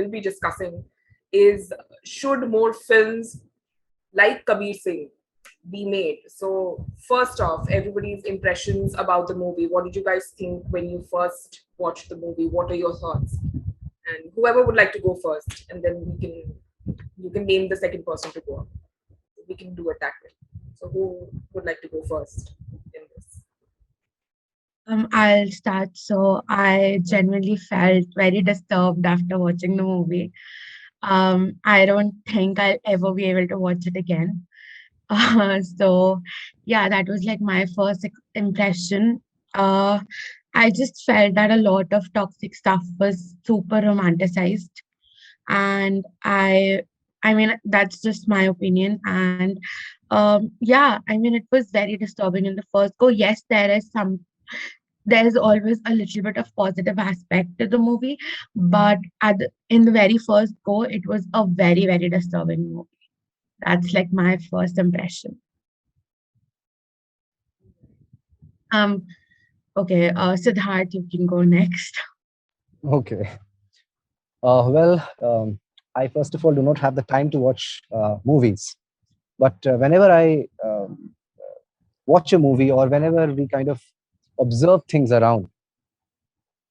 will be discussing is, should more films like Kabir Singh be made? So first off, everybody's impressions about the movie. What did you guys think when you first watched the movie? What are your thoughts? And whoever would like to go first, and then you can name the second person to go. We can do it that way. So who would like to go first in this? I'll start. So I genuinely felt very disturbed after watching the movie. I don't think I'll ever be able to watch it again. So yeah, that was like my first impression. Uh, I just felt that a lot of toxic stuff was super romanticized, and I mean that's just my opinion. And yeah, I mean it was very disturbing in the first go. Yes, there's always a little bit of positive aspect to the movie, but in the very first go, it was a very, very disturbing movie. That's like my first impression. Um, okay, Siddharth, you can go next. Okay. Well, I first of all do not have the time to watch movies, but whenever I watch a movie or whenever we kind of observe things around,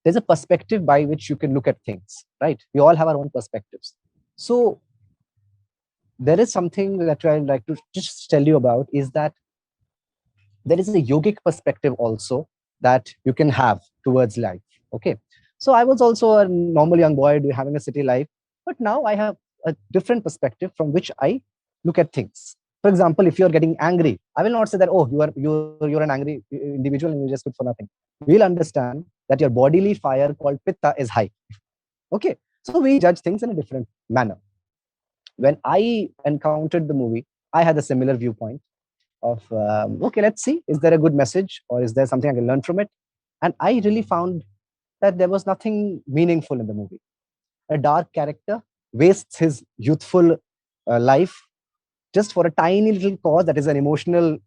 there's a perspective by which you can look at things, right? We all have our own perspectives. So there is something that I'd like to just tell you about is that there is a yogic perspective also that you can have towards life. Okay. So I was also a normal young boy having a city life, but now I have a different perspective from which I look at things. For example, if you're getting angry, I will not say that, oh, you're an angry individual and you're just good for nothing. We'll understand that your bodily fire called pitta is high. Okay. So we judge things in a different manner. When I encountered the movie, I had a similar viewpoint of, okay, let's see, is there a good message or is there something I can learn from it? And I really found that there was nothing meaningful in the movie. A dark character wastes his youthful life just for a tiny little cause that is an emotional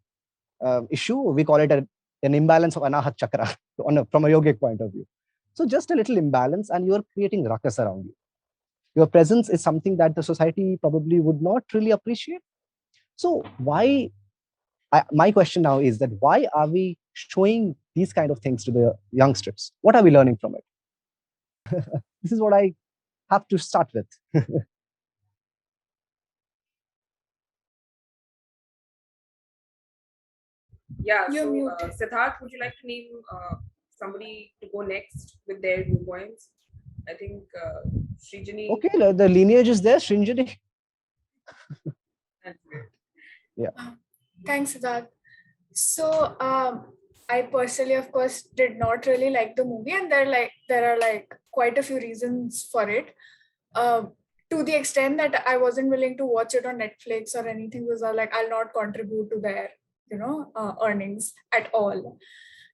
issue. We call it an imbalance of anahat chakra from a yogic point of view. So just a little imbalance and you're creating ruckus around you. Your presence is something that the society probably would not really appreciate. So my question now is that why are we showing these kind of things to the youngsters? What are we learning from it? This is what I have to start with. Yeah, You're so muted. Siddharth, would you like to name somebody to go next with their viewpoints? I think Srijani. Okay, the lineage is there, Srinjani. Yeah. Thanks, Siddharth. So, I personally, of course, did not really like the movie, and there are like quite a few reasons for it. To the extent that I wasn't willing to watch it on Netflix or anything, because I'll not contribute to their earnings at all.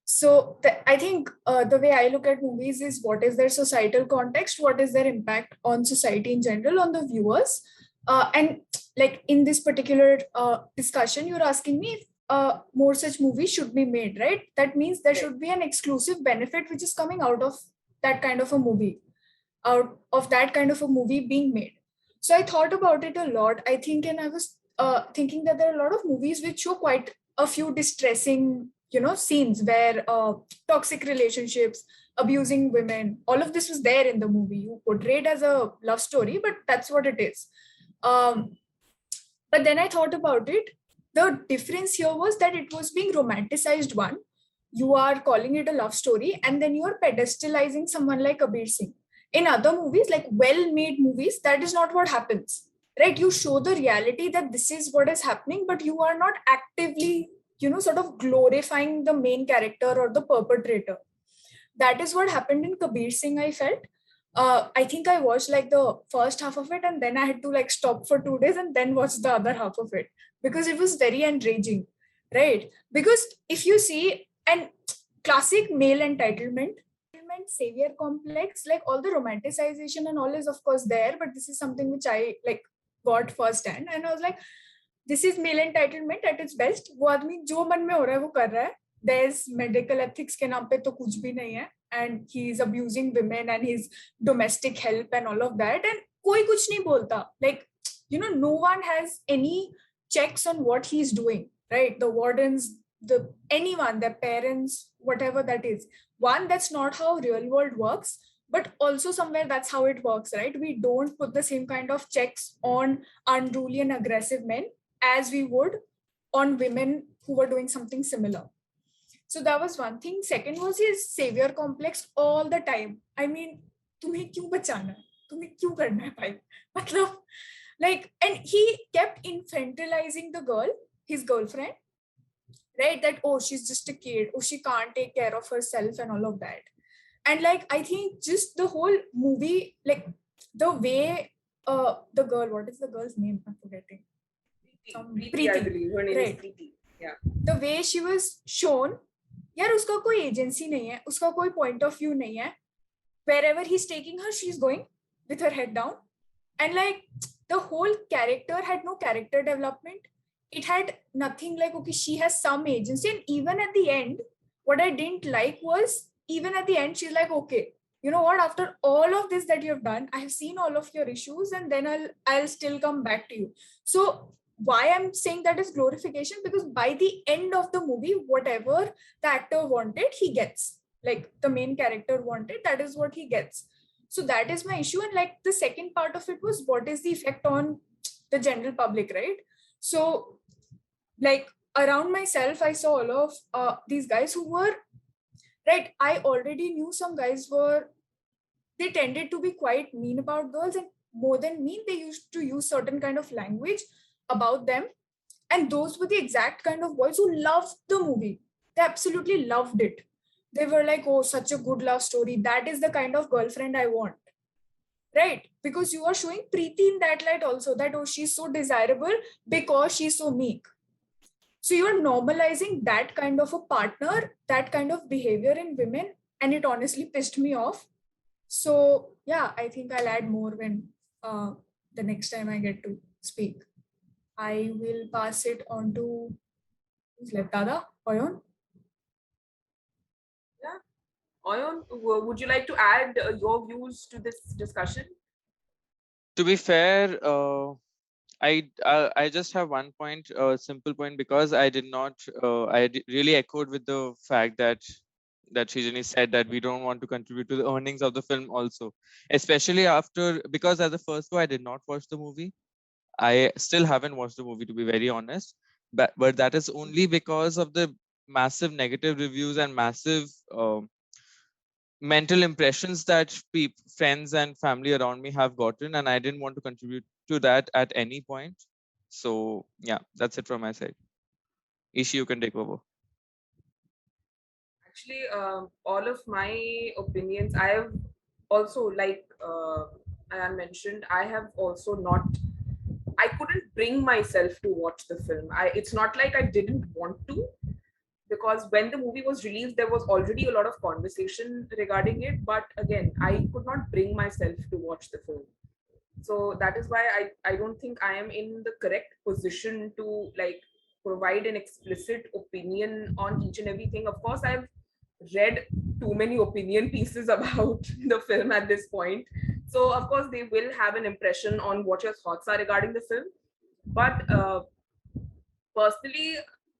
So I think the way I look at movies is what is their societal context, what is their impact on society in general, on the viewers, and like in this particular discussion, you're asking me if more such movies should be made, right? That means there should be an exclusive benefit which is coming out of that kind of a movie, out of that kind of a movie being made. So I thought about it a lot. I think, and I was thinking that there are a lot of movies which show quite a few distressing, scenes where toxic relationships, abusing women, all of this was there in the movie. You portrayed as a love story, but that's what it is. Um, but then I thought about it. The difference here was that it was being romanticized. One, you are calling it a love story, and then you are pedestalizing someone like Kabir Singh. In other movies, like well-made movies, that is not what happens, right? You show the reality that this is what is happening, but you are not actively, sort of glorifying the main character or the perpetrator. That is what happened in Kabir Singh, I felt. I think I watched like the first half of it, and then I had to like stop for 2 days and then watch the other half of it because it was very enraging, right? Because if you see, and classic male entitlement, savior complex, like all the romanticization and all is of course there, but this is something which I like got firsthand, and I was like, this is male entitlement at its best. वो आदमी जो मन में हो रहा है वो कर रहा है. There's medical ethics के नाम पे तो कुछ भी नहीं है. and he's abusing women and his domestic help and all of that, and koi kuch nahi bolta. Like, no one has any checks on what he's doing, right? The wardens, anyone, their parents, whatever that is. One, that's not how real world works, but also somewhere that's how it works, right? We don't put the same kind of checks on unruly and aggressive men as we would on women who were doing something similar. So that was one thing. Second was his savior complex all the time. I mean, तुम्हें क्यों बचाना है, तुम्हें क्यों करना है भाई, मतलब, like, and he kept infantilizing the girl, his girlfriend, right? That, oh, she's just a kid, oh, she can't take care of herself and all of that. And like, I think just the whole movie, like the way the girl, what is the girl's name, I'm forgetting, Preeti, I believe her name is Preeti. Yeah. The way she was shown, यार उसका कोई agency नहीं है, उसका कोई point of view नहीं है. Wherever he's taking her, she's going with her head down. And like, the whole character had no character development. It had nothing like, okay, she has some agency. And even at the end, what I didn't like was, even at the end, she's like, okay, you know what, after all of this that you've done, I have seen all of your issues, and then I'll still come back to you. So why I'm saying that is glorification, because by the end of the movie, whatever the actor wanted, he gets. Like, the main character wanted, that is what he gets. So that is my issue. And like, the second part of it was, what is the effect on the general public, right? So like, around myself, I saw all of these guys who were, right, I already knew some guys they tended to be quite mean about girls, and more than mean, they used to use certain kind of language about them. And those were the exact kind of boys who loved the movie. They absolutely loved it. They were like, oh, such a good love story. That is the kind of girlfriend I want. Right? Because you are showing Preeti in that light also, that, oh, she's so desirable because she's so meek. So you're normalizing that kind of a partner, that kind of behavior in women, and it honestly pissed me off. So yeah, I think I'll add more when the next time I get to speak. I will pass it on to, who's left? Dada? Oyon? Yeah. Oyon, would you like to add your views to this discussion? To be fair, I just have one point, simple point, because I did not, really echoed with the fact that Srijani said that we don't want to contribute to the earnings of the film also, especially after, because as a first go, I did not watch the movie. I still haven't watched the movie, to be very honest, but that is only because of the massive negative reviews and massive mental impressions that friends and family around me have gotten, and I didn't want to contribute to that at any point. So yeah, that's it from my side. Ishi, you can take over. Actually, all of my opinions, I have also, like I mentioned, I have also not, I couldn't bring myself to watch the film. It's not like I didn't want to, because when the movie was released, there was already a lot of conversation regarding it. But again, I could not bring myself to watch the film. So that is why I don't think I am in the correct position to like provide an explicit opinion on each and everything. Of course, I've read too many opinion pieces about the film at this point. So of course, they will have an impression on what your thoughts are regarding the film. But personally,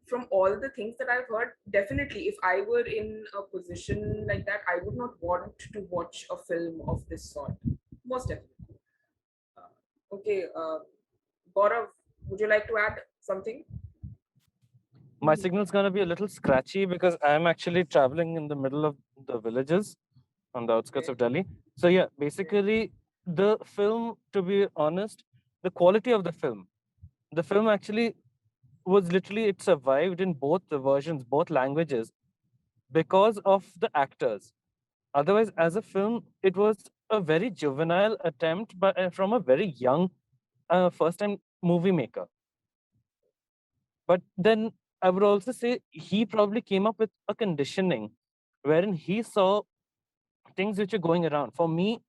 from all the things that I've heard, definitely, if I were in a position like that, I would not want to watch a film of this sort. Most definitely. Okay, Gaurav, would you like to add something? My signal's going to be a little scratchy because I'm actually traveling in the middle of the villages on the outskirts of Delhi. So yeah, basically the film, to be honest, the quality of the film actually was literally, it survived in both the versions, both languages, because of the actors. Otherwise, as a film, it was a very juvenile attempt from a very young first-time movie maker. But then I would also say he probably came up with a conditioning wherein he saw things which are going around. For me,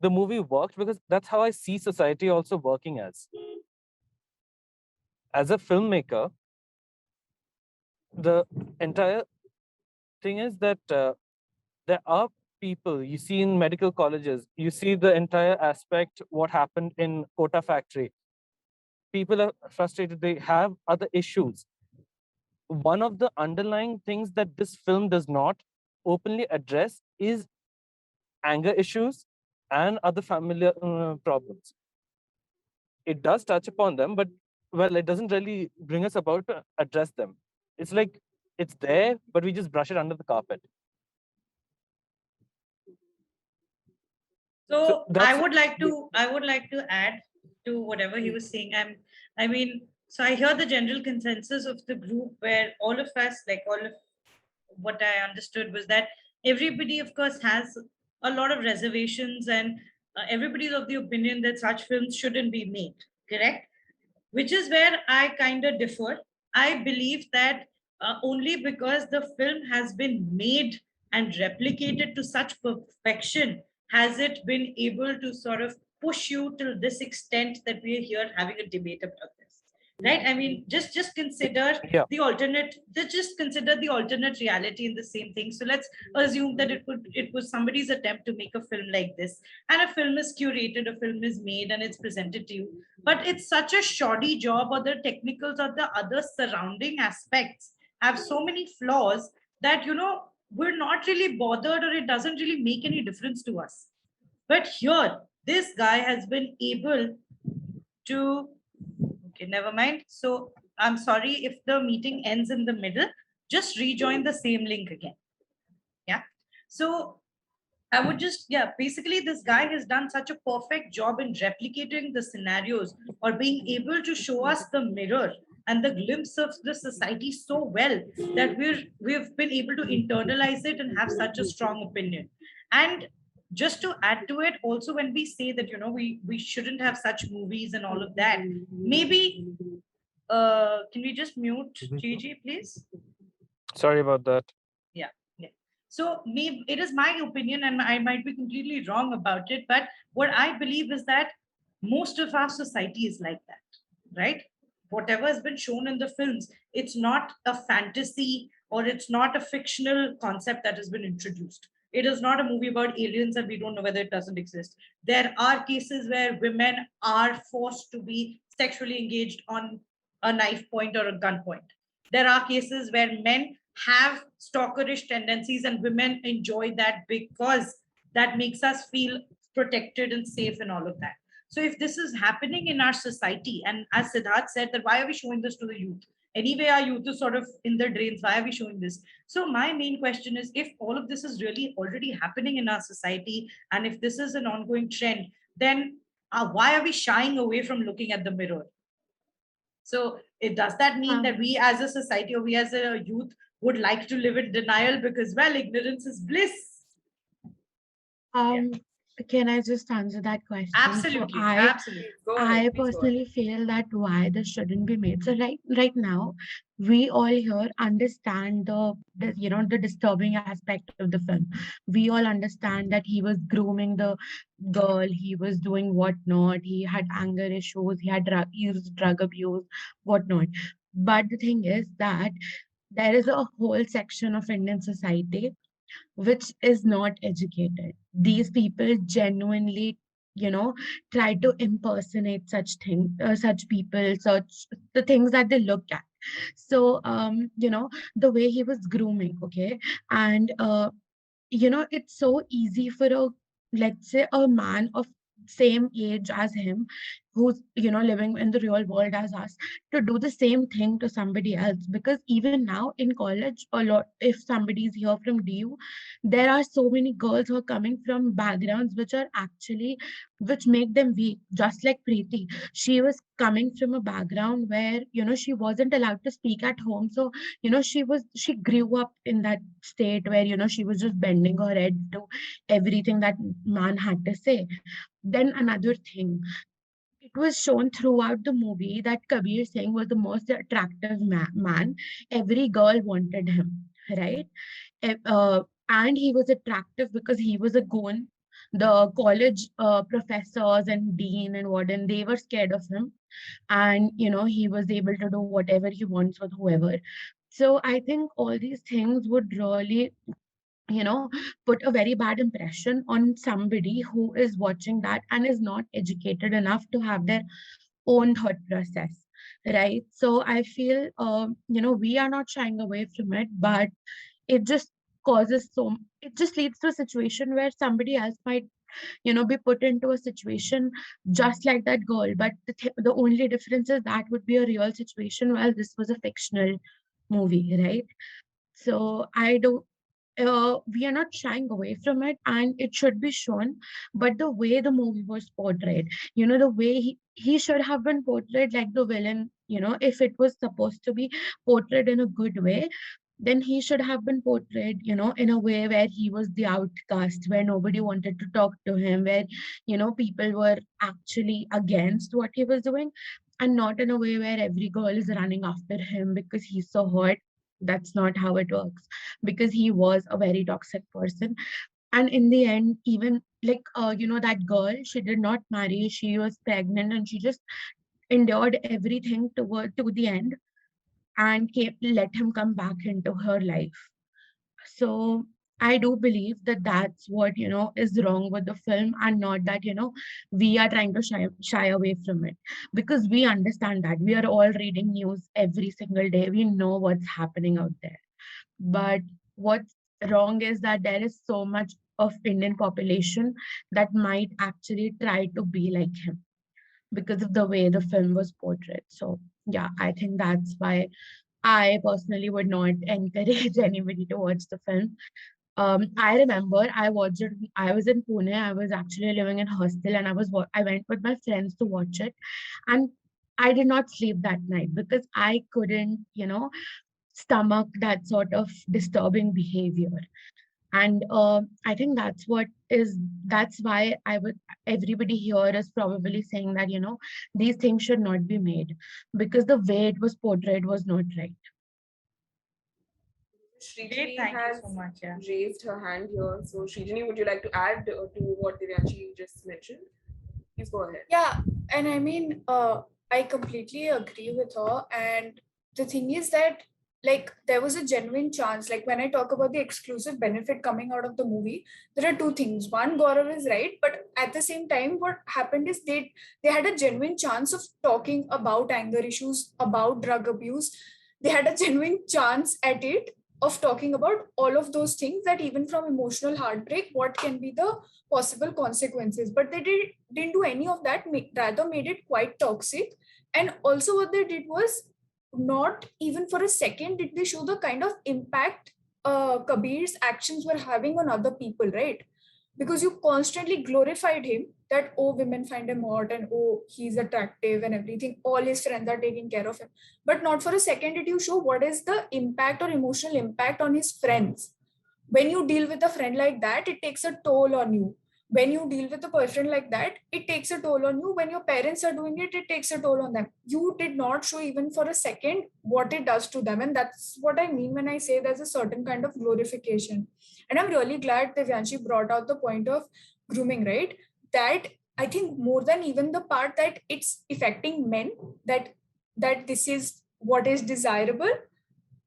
the movie worked because that's how I see society also working as. As a filmmaker, the entire thing is that there are people, you see in medical colleges, you see the entire aspect, what happened in Kota factory. People are frustrated, they have other issues. One of the underlying things that this film does not openly address is anger issues and other familiar problems. It does touch upon them, but well, it doesn't really bring us about to address them. It's like it's there, but we just brush it under the carpet. So So I that's- would like to add to whatever he was saying. I mean, so I hear the general consensus of the group where all of us, like all of what I understood was that everybody, of course, has a lot of reservations, and everybody's of the opinion that such films shouldn't be made. Correct? Which is where I kind of differ. I believe that only because the film has been made and replicated to such perfection has it been able to sort of push you to this extent that we are here having a debate about this. Right? I mean, just consider Yeah. the alternate. Just consider the alternate reality in the same thing. So let's assume that it was somebody's attempt to make a film like this, and a film is curated, a film is made, and it's presented to you, but it's such a shoddy job, or the technicals or the other surrounding aspects have so many flaws that we're not really bothered, or it doesn't really make any difference to us. But here this guy has been able to, okay, never mind. So I'm sorry if the meeting ends in the middle, just rejoin the same link again. Yeah. So I would just, yeah, basically, this guy has done such a perfect job in replicating the scenarios, or being able to show us the mirror and the glimpse of the society so well that we've been able to internalize it and have such a strong opinion. And just to add to it, also, when we say that we shouldn't have such movies and all of that, maybe can we just mute Gigi, please? Sorry about that. Yeah. So maybe it is my opinion, and I might be completely wrong about it, but what I believe is that most of our society is like that, right? Whatever has been shown in the films, it's not a fantasy, or it's not a fictional concept that has been introduced. It is not a movie about aliens and we don't know whether it doesn't exist. There are cases where women are forced to be sexually engaged on a knife point or a gun point. There are cases where men have stalkerish tendencies and women enjoy that because that makes us feel protected and safe and all of that. So if this is happening in our society, and as Siddharth said, that why are we showing this to the youth? Anyway, our youth is sort of in the drains. Why are we showing this? So my main question is, if all of this is really already happening in our society, and if this is an ongoing trend, then why are we shying away from looking at the mirror? So does that mean that we as a society, or we as a youth, would like to live in denial because, well, ignorance is bliss? Can I just answer that question? Absolutely, So absolutely. Go ahead, I please go ahead. personally feel that why this shouldn't be made. So right now, we all here understand the disturbing aspect of the film. We all understand that he was grooming the girl, he was doing whatnot, he had anger issues, he had used drug abuse, whatnot. But the thing is that there is a whole section of Indian society which is not educated. These people genuinely, try to impersonate such people, such the things that they look at. So, the way he was grooming, okay, and it's so easy for let's say, a man of same age as him, who's living in the real world as us, to do the same thing to somebody else. Because even now in college, a lot, if somebody's here from DU, there are so many girls who are coming from backgrounds which make them weak, just like Preeti. She was coming from a background where she wasn't allowed to speak at home. So she grew up in that state where she was just bending her head to everything that man had to say. Then another thing, it was shown throughout the movie that Kabir Singh was the most attractive man. Every girl wanted him, right? And he was attractive because he was a goon. The college professors and dean and warden, they were scared of him. And he was able to do whatever he wants with whoever. So I think all these things would really put a very bad impression on somebody who is watching that and is not educated enough to have their own thought process, right? So I feel, we are not shying away from it, but it just it just leads to a situation where somebody else might, be put into a situation just like that girl. But the only difference is that would be a real situation, while this was a fictional movie, right? So I don't we are not shying away from it, and it should be shown. But the way the movie was portrayed, the way he should have been portrayed like the villain. If it was supposed to be portrayed in a good way, then he should have been portrayed, in a way where he was the outcast, where nobody wanted to talk to him, where, people were actually against what he was doing, and not in a way where every girl is running after him because he's so hot. That's not how it works, because he was a very toxic person. And in the end, even like, that girl, she did not marry, she was pregnant, and she just endured everything to the end, and let him come back into her life. So I do believe that that's what, is wrong with the film, and not that, we are trying to shy away from it, because we understand that we are all reading news every single day. We know what's happening out there. But what's wrong is that there is so much of Indian population that might actually try to be like him because of the way the film was portrayed. So yeah, I think that's why I personally would not encourage anybody to watch the film. I remember I watched it. I was in Pune. I was actually living in hostel, and I went with my friends to watch it, and I did not sleep that night because I couldn't, stomach that sort of disturbing behavior. And I think that's why everybody here is probably saying that, these things should not be made, because the way it was portrayed was not right. Srijini Thank you has so much. Yeah. raised her hand here. So, Srijini, would you like to add to what Divyanshi just mentioned? Please go ahead. Yeah, and I mean, I completely agree with her. And the thing is that, like, there was a genuine chance. Like, when I talk about the exclusive benefit coming out of the movie, there are two things. One, Gaurav is right, but at the same time, what happened is they had a genuine chance of talking about anger issues, about drug abuse. They had a genuine chance at it of talking about all of those things, that even from emotional heartbreak, what can be the possible consequences. But didn't do any of that, rather made it quite toxic. And also what they did was, not even for a second did they show the kind of impact Kabir's actions were having on other people, right? Because you constantly glorified him, that, oh, women find him hot, and oh, he's attractive and everything, all his friends are taking care of him. But not for a second did you show what is the impact or emotional impact on his friends. When you deal with a friend like that, it takes a toll on you. When you deal with a boyfriend like that, it takes a toll on you. When your parents are doing it, it takes a toll on them. You did not show even for a second what it does to them. And that's what I mean when I say there's a certain kind of glorification. And I'm really glad Divyanshi brought out the point of grooming, right? That, I think, more than even the part that it's affecting men, that this is what is desirable,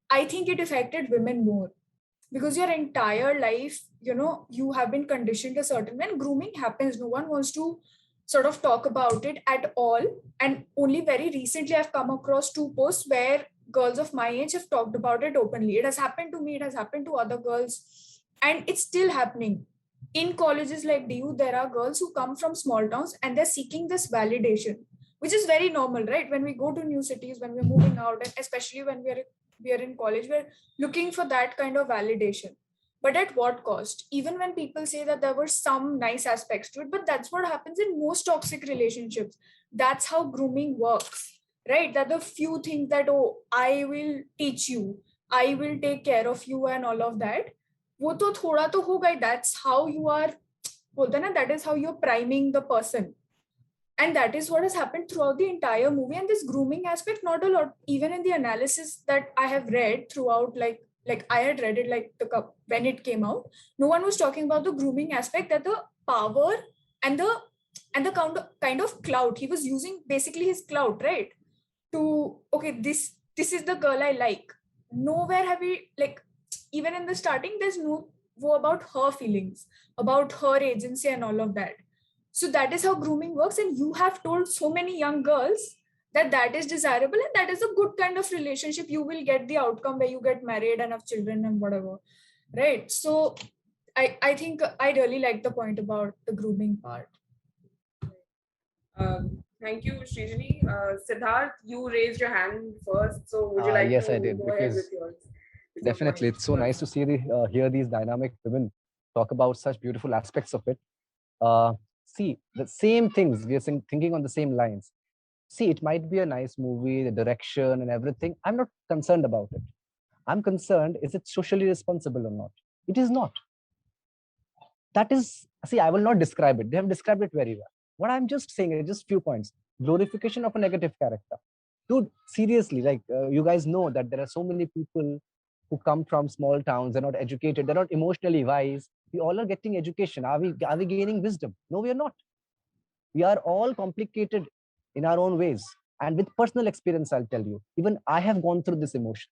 I think it affected women more, because your entire life, you have been conditioned a certain way. When grooming happens, no one wants to sort of talk about it at all. And only very recently I've come across two posts where girls of my age have talked about it openly. It has happened to me, it has happened to other girls, and it's still happening. In colleges like DU, there are girls who come from small towns and they're seeking this validation, which is very normal, right? When we go to new cities, when we're moving out, and especially when we are in college, we're looking for that kind of validation. But at what cost? Even when people say that there were some nice aspects to it, but that's what happens in most toxic relationships. That's how grooming works, right? That the few things that, oh, I will teach you, I will take care of you, and all of that, वो तो थोड़ा तो होगा ही. That's how you are, बोलते हैं ना, that is how you're priming the person. And that is what has happened throughout the entire movie. And this grooming aspect, not a lot, even in the analysis that I have read throughout, like I had read it like when it came out, no one was talking about the grooming aspect, that the power and the kind of clout he was using, basically his clout, right? To, okay, this is the girl I like. Nowhere have we, like, even in the starting, there's wo about her feelings, about her agency and all of that. So that is how grooming works. And you have told so many young girls that that is desirable and that is a good kind of relationship. You will get the outcome where you get married and have children and whatever. Right. So I think I really like the point about the grooming part. Thank you, Srijani. Siddharth, you raised your hand first, so would you like Yes, to I did, go ahead because with yours? With your definitely point it's so nice to first? see hear these dynamic women talk about such beautiful aspects of it. See, the same things we are thinking on the same lines. See, it might be a nice movie, the direction and everything. I'm not concerned about it. I'm concerned, is it socially responsible or not? It is not. That is, see, I will not describe it. They have described it very well. What I'm just saying is just few points. Glorification of a negative character. Dude, seriously, like you guys know that there are so many people who come from small towns, they're not educated, they're not emotionally wise. We all are getting education. Are we gaining wisdom? No, we are not. We are all complicated in our own ways. And with personal experience, I'll tell you, even I have gone through this emotion.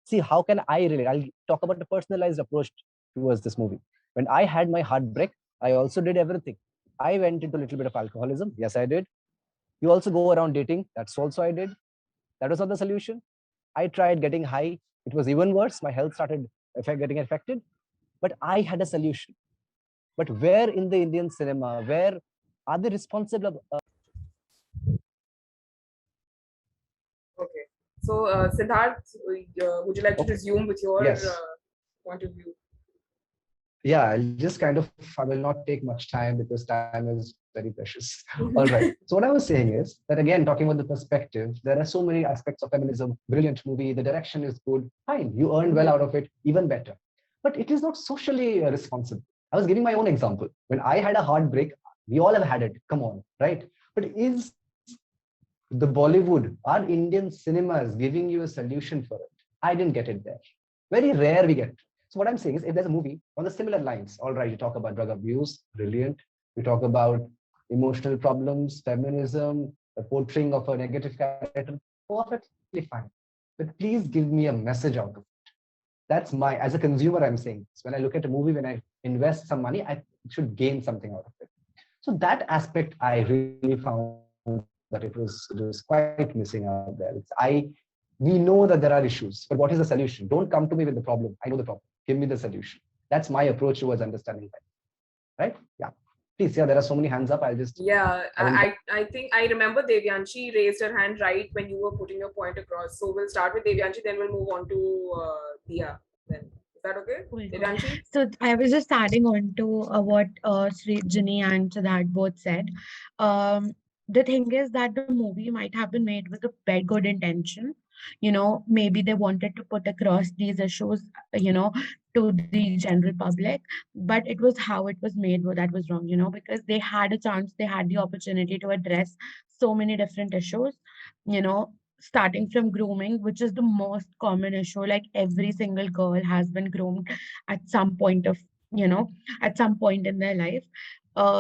See, how can I relate? I'll talk about the personalized approach towards this movie. When I had my heartbreak, I also did everything. I went into a little bit of alcoholism. Yes, I did. You also go around dating. That's also I did. That was not the solution. I tried getting high. It was even worse. My health started getting affected. But I had a solution. But where in the Indian cinema, where are they responsible? Okay. So, Siddharth, would you like to Okay. resume with your Yes. point of view? Yeah, I'll just kind of, I will not take much time because time is very precious. All right. So what I was saying is that, again, talking about the perspective, there are so many aspects of feminism. Brilliant movie. The direction is good. Fine. You earned well out of it. Even better. But it is not socially responsible. I was giving my own example. When I had a heartbreak, we all have had it. Come on, right? But is the Bollywood, our Indian cinemas giving you a solution for it? I didn't get it there. Very rare we get. So what I'm saying is, if there's a movie on the similar lines, all right, you talk about drug abuse, brilliant. You talk about emotional problems, feminism, the portraying of a negative character, perfectly fine. But please give me a message out of it. That's my, as a consumer, I'm saying. So when I look at a movie, when I invest some money, I should gain something out of it. So that aspect I really found that it was quite missing out there. We know that there are issues, but what is the solution? Don't come to me with the problem. I know the problem. Give me the solution. That's my approach towards understanding that. Right? Yeah. Please, yeah, there are so many hands up. I'll just Yeah, I think I remember Devyanshi raised her hand right when you were putting your point across. So we'll start with Devyanshi, then we'll move on to Dia. Then is that okay, Cool, cool. Devyanshi? So I was just adding on to what Srijani and Siddharth both said. The thing is that the movie might have been made with a very good intention. Maybe they wanted to put across these issues, to the general public, but it was how it was made that was wrong, because they had a chance, they had the opportunity to address so many different issues, you know, starting from grooming, which is the most common issue. Like every single girl has been groomed at some point of, at some point in their life.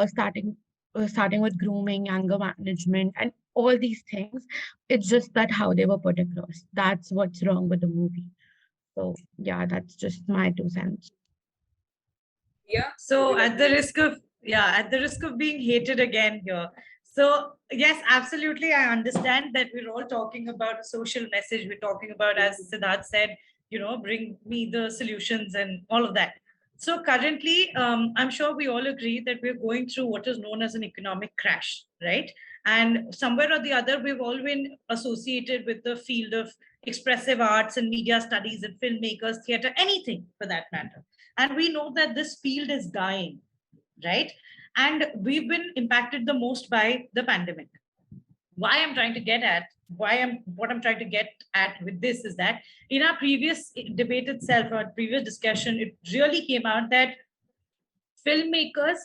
Starting with grooming, anger management, and all these things. It's just that how they were put across. That's what's wrong with the movie. So yeah, that's just my 2 cents. Yeah. So at the risk of being hated again here. So yes, absolutely. I understand that we're all talking about a social message. We're talking about, as Siddharth said, bring me the solutions and all of that. So currently, I'm sure we all agree that we're going through what is known as an economic crash, right? And somewhere or the other, we've all been associated with the field of expressive arts and media studies and filmmakers, theater, anything for that matter. And we know that this field is dying, right? And we've been impacted the most by the pandemic. What I'm trying to get at with this is that in our previous debate itself, or previous discussion, it really came out that filmmakers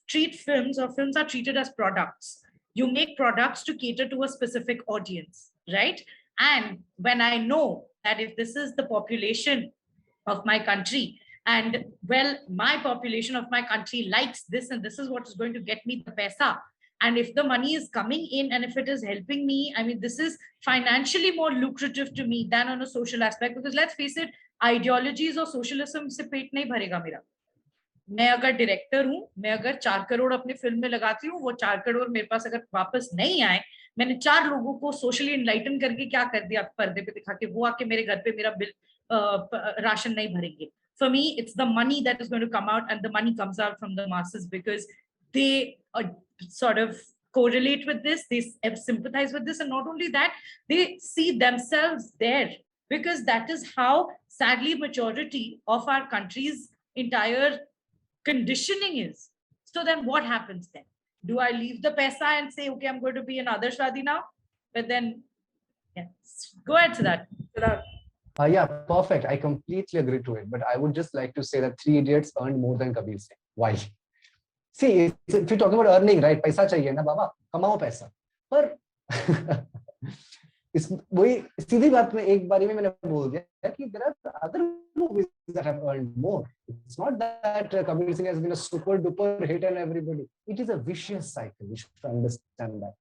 treat films, or films are treated as products. You make products to cater to a specific audience, right? And when I know that if this is the population of my country, and well, my population of my country likes this, and this is what is going to get me the paisa, and if the money is coming in and if it is helping me, I mean, this is financially more lucrative to me than on a social aspect. Because let's face it, ideologies or socialism se pet nahi bharega mera. मैं अगर director हूँ, मैं अगर 4 करोड़ अपनी film में लगाती हूँ, वो 4 करोड़ मेरे पास अगर वापस नहीं आए, मैंने 4 लोगों को सोशली इनलाइटन करके क्या कर दिया पर्दे पे दिखा के, वो आके मेरे घर पे मेरा बिल राशन नहीं भरेंगे. For me, it's the money that is going to come out, and the money comes out from the masses because they sort of correlate with this, they sympathize with this, and not only that, they see themselves there, because that is how, sadly, majority of our country's entire conditioning is. So then what happens then? Do I leave the paisa and say, okay, I'm going to be an Adarsh Vadi now? But then, yeah, go ahead to that. Yeah, perfect. I completely agree to it. But I would just like to say that Three Idiots earned more than Kabir Singh. Why? See, if you're talking about earning, right? पैसा चाहिए ना बाबा, कमाओ पैसा. पर इस वही सीधी बात में एक बारी में मैंने बोल दिया कि there are other movies that have earned more. It's not that Kabir Singh has been a super duper hit and everybody. It is a vicious cycle. You should understand that.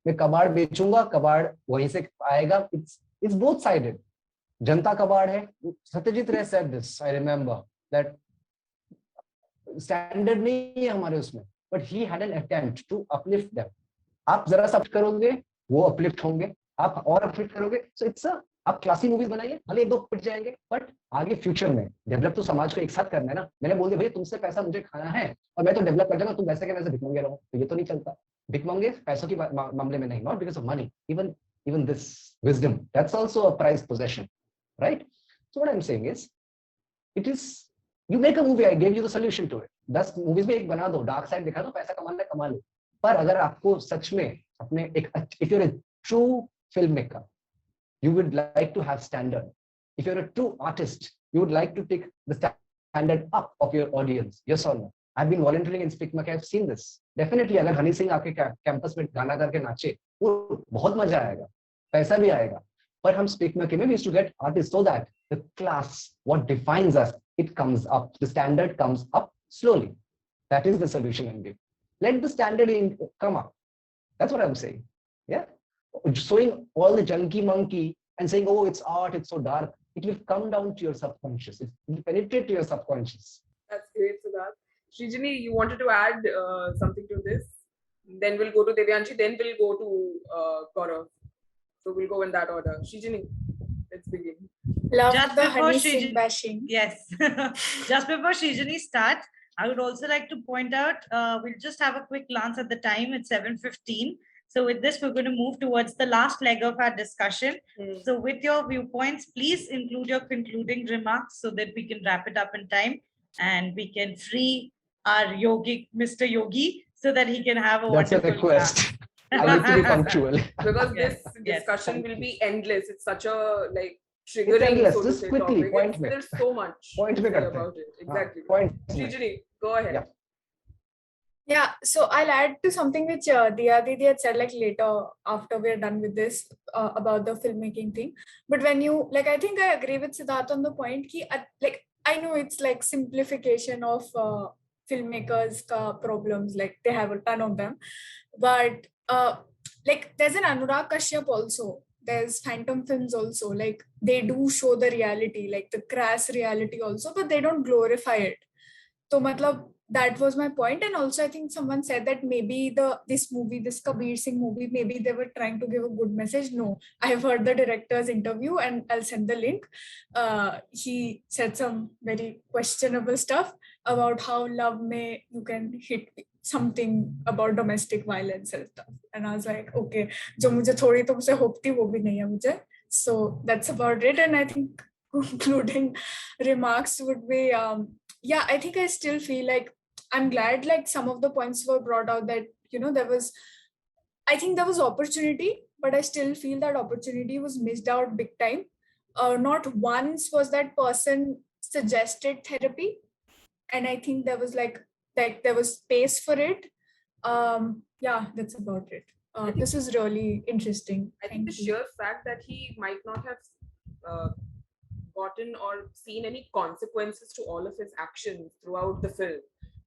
मैं कबाड़ बेचूंगा, कबाड़ वहीं से आएगा. It's both sided. जनता कबाड़ है. सत्यजीत रे said this. I remember that standard नहीं है हमारे उसमें. But he had an attempt to uplift them. आप जरा सा करोगे, वो uplift होंगे. आप और अपडेट करोगे. सो इट्स आप क्लासी मूवीज बनाइए, भले एक दो पिट जाएंगे, बट आगे फ्यूचर में डेवलप तो समाज को एक साथ करना है ना. मैंने बोल दिया भैया तुमसे पैसा मुझे खाना है और मैं तो डेवलप कर जाऊंगा, तुम वैसे के वैसे भिख मंगे रहो, तो ये तो नहीं चलता. भिख मंगे पैसों की मामले में नहीं, not because of money, even this wisdom, that's also a prized possession, right? So what I am saying is it is you make a movie, I give you the solution to it. 10 movies में एक बना दो, dark side दिखा दो, पैसा कमाना है कमा लो. पर अगर आपको सच में अपने एक if you are a true filmmaker, you would like to have standard. If you're a true artist, you would like to take the standard up of your audience. Yes or no? I've been volunteering in Speakmaker. I've seen this. Definitely, अगर हनी सिंह आके campus में गाना करके नाचे, वो बहुत मजा आएगा, पैसा भी आएगा. पर हम Speakmaker में we used to get artists so that the class, what defines us, it comes up. The standard comes up slowly. That is the solution I'm giving. Let the standard come up. That's what I'm saying. Yeah. Showing all the junky monkey and saying, oh, it's art, it's so dark, it will come down to your subconscious. It will penetrate to your subconscious. That's great, Siddharth. Srijani, you wanted to add something to this? Then we'll go to Devyanshi, then we'll go to Gaurav. So we'll go in that order. Srijani, let's begin. Love Just the before honey Srijani- sing bashing. Yes. Just before Srijani starts, I would also like to point out, we'll just have a quick glance at the time. It's 7:15. So with this, we're going to move towards the last leg of our discussion. So with your viewpoints, please include your concluding remarks so that we can wrap it up in time and we can free our yogi, Mr. Yogi, so that he can have a That's a wonderful request. I need to be punctual. Because Yes, this yes. discussion will be endless. It's such a like It's triggering, endless. so to Just say, quickly, topic. point में. There's so much Point to में say करते हैं. about it. Exactly. Point में. Srijani, go ahead. Yeah. Yeah, so I'll add to something which Diya Didi had said like later after we're done with this about the filmmaking thing. But when you like, I think I agree with Siddharth on the point ki like I know it's like simplification of filmmakers ka problems, like they have a ton of them, but like there's an Anurag Kashyap also. There's Phantom Films also. Like they do show the reality, like the crass reality also, but they don't glorify it. So matlab, that was my point. And also I think someone said that maybe this Kabir Singh movie, maybe they were trying to give a good message. No, I have heard the director's interview and I'll send the link. He said some very questionable stuff about how love may you can hit something about domestic violence and stuff. And I was like, okay, jo mujhe thodi tumse hope thi wo bhi nahi hai mujhe. So that's about it. And I think concluding remarks would be yeah, I think I still feel like I'm glad like some of the points were brought out that, you know, I think there was opportunity, but I still feel that opportunity was missed out big time. Not once was that person suggested therapy. And I think there was like there was space for it. Yeah, that's about it. This is really interesting. I think the sheer fact that he might not have gotten or seen any consequences to all of his actions throughout the film,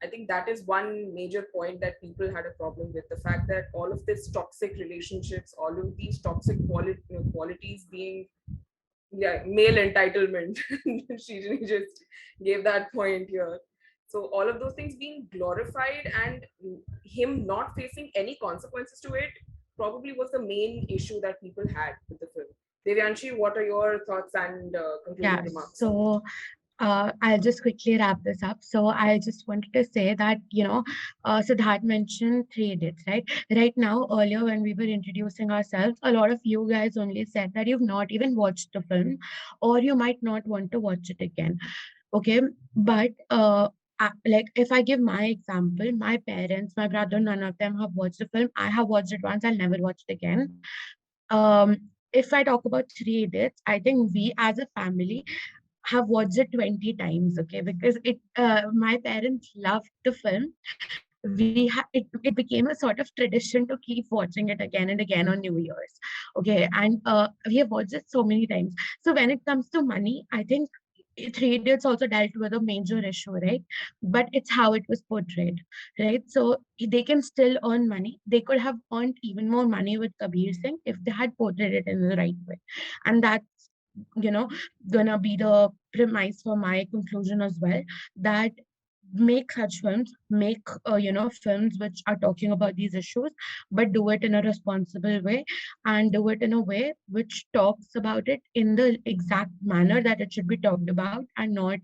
I think that is one major point that people had a problem with. The fact that all of this toxic relationships, all of these toxic qualities being male entitlement. Srijani just gave that point here. So all of those things being glorified and him not facing any consequences to it probably was the main issue that people had with the film. Devyanshi, what are your thoughts and concluding Yeah, remarks? so I'll just quickly wrap this up. So I just wanted to say that, Siddharth mentioned Three Idiots, right? Right now, earlier when we were introducing ourselves, a lot of you guys only said that you've not even watched the film or you might not want to watch it again. Okay, but like if I give my example, my parents, my brother, none of them have watched the film. I have watched it once, I'll never watch it again. Um, if I talk about Three Idiots, I think we as a family have watched it 20 times, okay, because my parents loved the film. It became a sort of tradition to keep watching it again and again on New Year's, okay, and we have watched it so many times. So when it comes to money, I think Three Idiots also dealt with a major issue, right? But it's how it was portrayed, right? So they can still earn money. They could have earned even more money with Kabir Singh if they had portrayed it in the right way. And that's, you know, gonna be the premise for my conclusion as well, that make such films, make films which are talking about these issues, but do it in a responsible way and do it in a way which talks about it in the exact manner that it should be talked about, and not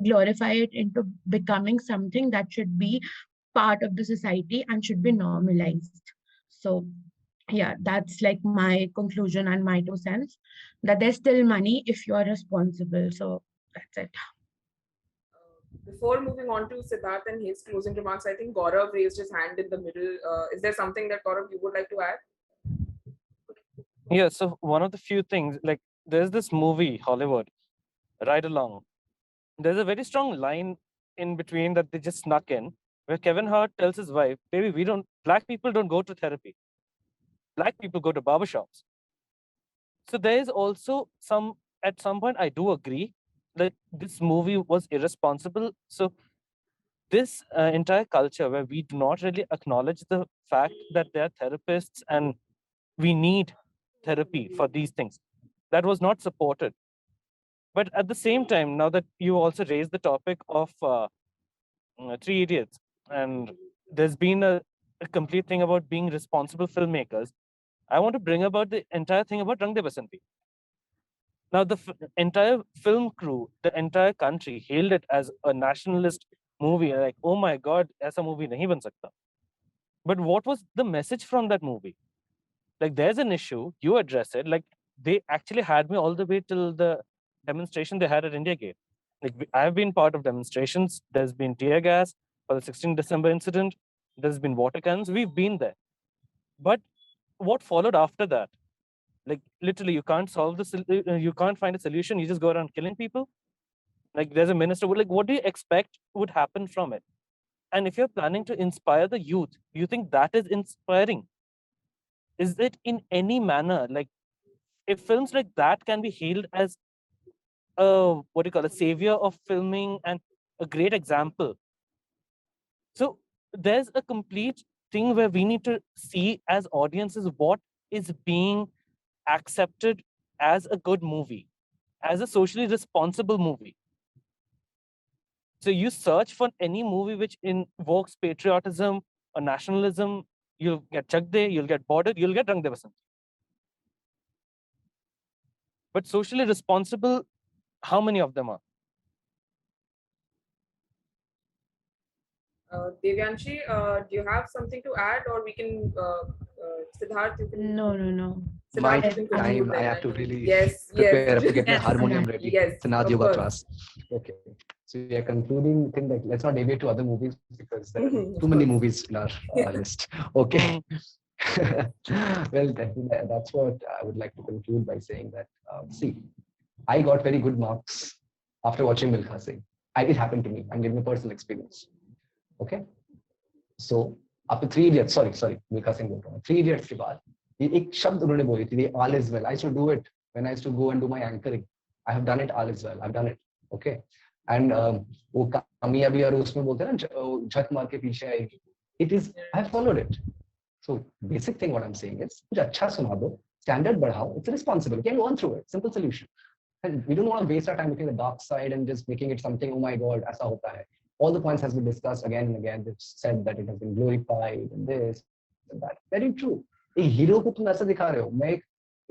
glorify it into becoming something that should be part of the society and should be normalized. So yeah, that's like my conclusion and my 2 cents, that there's still money if you're responsible. So that's it. Before moving on to Siddharth and his closing remarks, I think Gaurav raised his hand in the middle. Is there something that Gaurav you would like to add? Yeah, so one of the few things, like there's this movie, Hollywood, Ride Along. There's a very strong line in between that they just snuck in, where Kevin Hart tells his wife, "Baby, black people don't go to therapy. Black people go to barbershops." So there is also at some point, I do agree that this movie was irresponsible. So this entire culture where we do not really acknowledge the fact that there are therapists and we need therapy for these things, that was not supported. But at the same time, now that you also raised the topic of Three Idiots, and there's been a complete thing about being responsible filmmakers, I want to bring about the entire thing about Rang De Basanti. Now, the entire film crew, the entire country hailed it as a nationalist movie. Like, oh my God, aisa movie nahi ban sakta. But what was the message from that movie? Like, there's an issue, you address it. Like, they actually had me all the way till the demonstration they had at India Gate. Like, I've been part of demonstrations. There's been tear gas for the 16th December incident. There's been water cannons. We've been there. But what followed after that? Like, literally, you can't you can't find a solution. You just go around killing people. Like, there's a minister. Like, what do you expect would happen from it? And if you're planning to inspire the youth, do you think that is inspiring? Is it in any manner? Like, if films like that can be hailed as a savior of filming and a great example. So there's a complete thing where we need to see as audiences what is being accepted as a good movie, as a socially responsible movie. So you search for any movie which invokes patriotism or nationalism, you'll get Chak De, you'll get Border, you'll get Rang De Basanti. But socially responsible, how many of them are? Devyanshi, do you have something to add, or we can Siddharth? You can. No. My Siddharth, you can time, conclude I then. have to really Yes, prepare. I have to yes. get my Yes. harmonium ready. Yes, Sanad of yoga course. class. Okay. So we are concluding thing that let's not deviate to other movies because there are Of too many course. movies in our list. Okay. Well, that's what I would like to conclude by saying that, see, I got very good marks after watching Milkha Singh. It happened to me. I'm giving a personal experience. Okay. So after Three Idiots, sorry, Milkha Singh बोल रहा हूँ. Three Idiots के बाद ये एक शब्द उन्होंने बोली थी, all is well. I used to do it when I used to go and do my anchoring. I have done it, all is well. I've done it. Okay. And वो कामयाबी और उसमें बोलते हैं ना झक मार के पीछे आएगी. It is, I have followed it. So basic thing what I'm saying is कुछ अच्छा सुना दो, standard बढ़ाओ. It's responsible. You can go on through it. Simple solution. And we don't want to waste our time looking at the dark side and just making it something. Oh my God, ऐसा होता है. all the points has been discussed again and again. They've said that it has been glorified and this and that. Very true. एक hero को तुम ऐसा दिखा रहे हो, मैं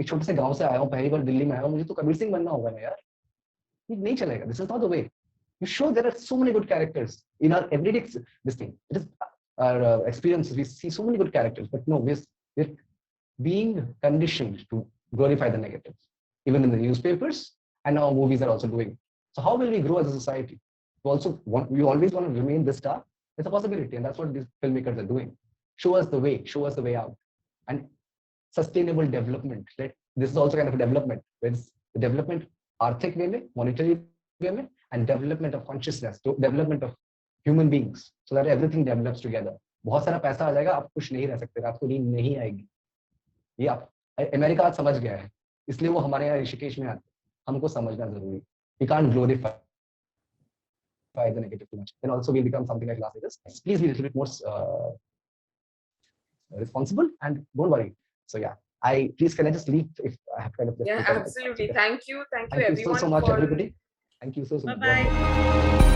एक छोटे से गांव से आया हूँ, पहली बार दिल्ली में आया हूँ, मुझे तो कबीर सिंह बनना होगा ना यार, ये नहीं चलेगा. This is not the way. You show there are so many good characters in our everyday this thing. It is our experiences. We see so many good characters, but no, we're being conditioned to glorify the negatives, even in the newspapers, and now movies are also doing. So how will we grow as a society? We always want to remain this dark. It's a possibility, and that's what these filmmakers are doing. Show us the way out, and sustainable development. This is also kind of a development. It's the development, arthik way, monetary way, and development of consciousness, development of human beings, so that everything develops together. बहुत सारा पैसा आ जाएगा, आप खुश नहीं रह सकते, आपको नींद नहीं आएगी. ये आप अमेरिका आज समझ गया है, इसलिए वो हमारे यहाँ ऋषिकेश में आते. हमको समझना जरूरी. We can't glorify the negative too much. Then also we become something like Las Vegas. Please be a little bit more responsible, and don't worry. So yeah, please can I just leave if I have kind of. Yeah, absolutely. Thank you Thank you everyone so much, for... everybody. Thank you so much. Bye-bye.